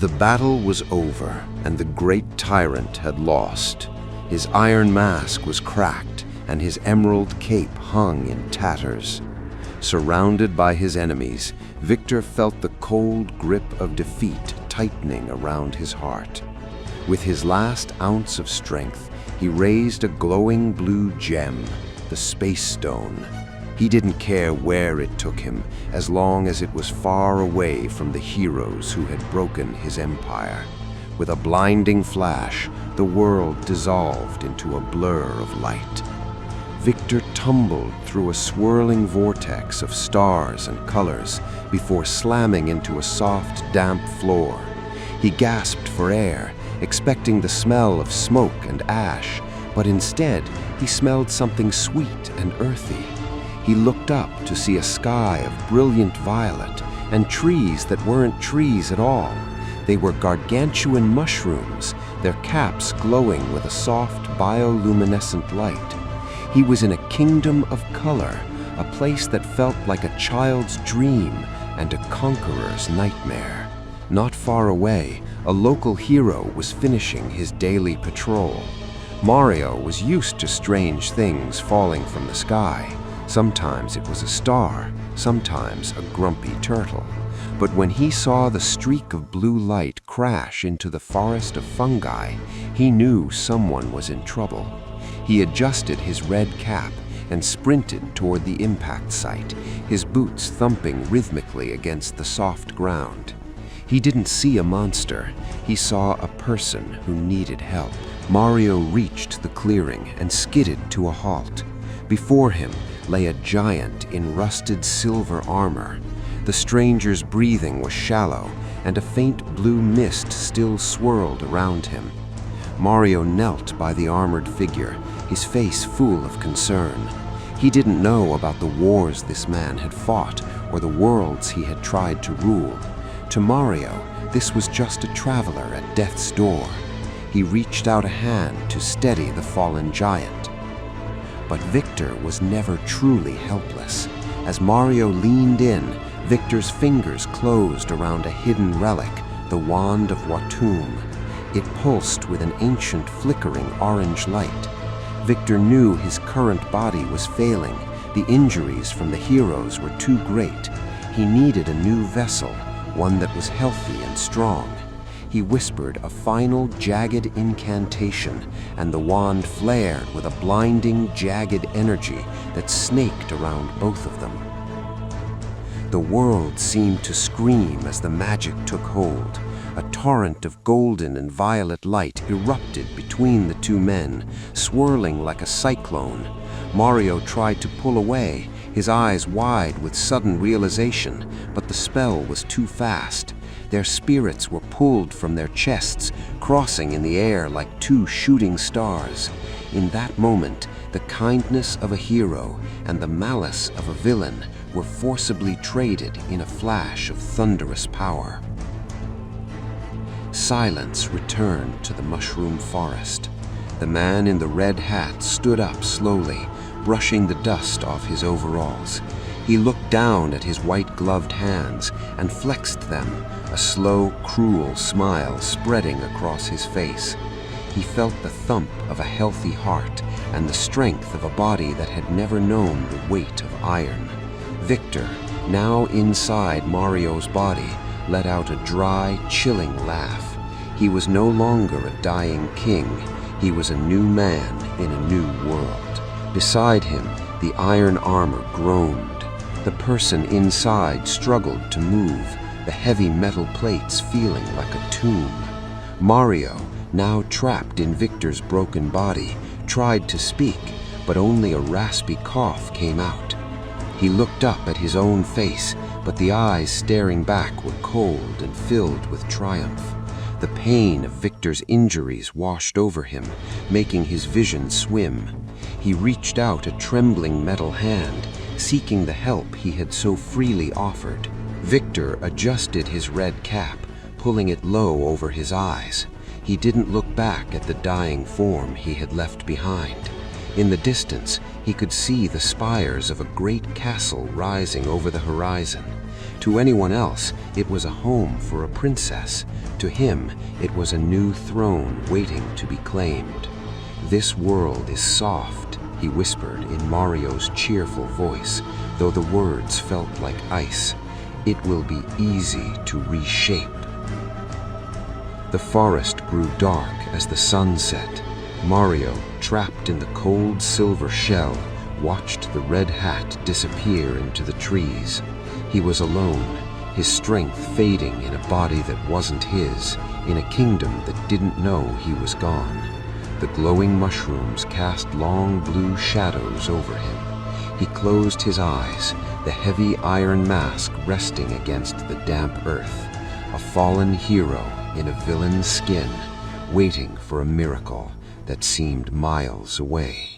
The battle was over, and the great tyrant had lost. His iron mask was cracked, and his emerald cape hung in tatters. Surrounded by his enemies, Victor felt the cold grip of defeat tightening around his heart. With his last ounce of strength, he raised a glowing blue gem, the Space Stone. He didn't care where it took him, as long as it was far away from the heroes who had broken his empire. With a blinding flash, the world dissolved into a blur of light. Victor tumbled through a swirling vortex of stars and colors before slamming into a soft, damp floor. He gasped for air, expecting the smell of smoke and ash, but instead he smelled something sweet and earthy. He looked up to see a sky of brilliant violet and trees that weren't trees at all. They were gargantuan mushrooms, their caps glowing with a soft bioluminescent light. He was in a kingdom of color, a place that felt like a child's dream and a conqueror's nightmare. Not far away, a local hero was finishing his daily patrol. Mario was used to strange things falling from the sky. Sometimes it was a star, sometimes a grumpy turtle. But when he saw the streak of blue light crash into the forest of fungi, he knew someone was in trouble. He adjusted his red cap and sprinted toward the impact site, his boots thumping rhythmically against the soft ground. He didn't see a monster, he saw a person who needed help. Mario reached the clearing and skidded to a halt. Before him lay a giant in rusted silver armor. The stranger's breathing was shallow, and a faint blue mist still swirled around him. Mario knelt by the armored figure, his face full of concern. He didn't know about the wars this man had fought or the worlds he had tried to rule. To Mario, this was just a traveler at death's door. He reached out a hand to steady the fallen giant. But Victor was never truly helpless. As Mario leaned in, Victor's fingers closed around a hidden relic, the Wand of Watum. It pulsed with an ancient flickering orange light. Victor knew his current body was failing. The injuries from the heroes were too great. He needed a new vessel, one that was healthy and strong. He whispered a final jagged incantation, and the wand flared with a blinding, jagged energy that snaked around both of them. The world seemed to scream as the magic took hold. A torrent of golden and violet light erupted between the two men, swirling like a cyclone. Mario tried to pull away, his eyes wide with sudden realization, but the spell was too fast. Their spirits were pulled from their chests, crossing in the air like two shooting stars. In that moment, the kindness of a hero and the malice of a villain were forcibly traded in a flash of thunderous power. Silence returned to the mushroom forest. The man in the red hat stood up slowly, brushing the dust off his overalls. He looked down at his white-gloved hands and flexed them, a slow, cruel smile spreading across his face. He felt the thump of a healthy heart and the strength of a body that had never known the weight of iron. Victor, now inside Mario's body, let out a dry, chilling laugh. He was no longer a dying king. He was a new man in a new world. Beside him, the iron armor groaned. The person inside struggled to move, the heavy metal plates feeling like a tomb. Mario, now trapped in Victor's broken body, tried to speak, but only a raspy cough came out. He looked up at his own face, but the eyes staring back were cold and filled with triumph. The pain of Victor's injuries washed over him, making his vision swim. He reached out a trembling metal hand, seeking the help he had so freely offered. Victor adjusted his red cap, pulling it low over his eyes. He didn't look back at the dying form he had left behind. In the distance, he could see the spires of a great castle rising over the horizon. To anyone else, it was a home for a princess. To him, it was a new throne waiting to be claimed. "This world is soft," he whispered in Mario's cheerful voice, though the words felt like ice. "It will be easy to reshape." The forest grew dark as the sun set. Mario, trapped in the cold silver shell, watched the red hat disappear into the trees. He was alone, his strength fading in a body that wasn't his, in a kingdom that didn't know he was gone. The glowing mushrooms cast long blue shadows over him. He closed his eyes, the heavy iron mask resting against the damp earth, a fallen hero in a villain's skin, waiting for a miracle that seemed miles away.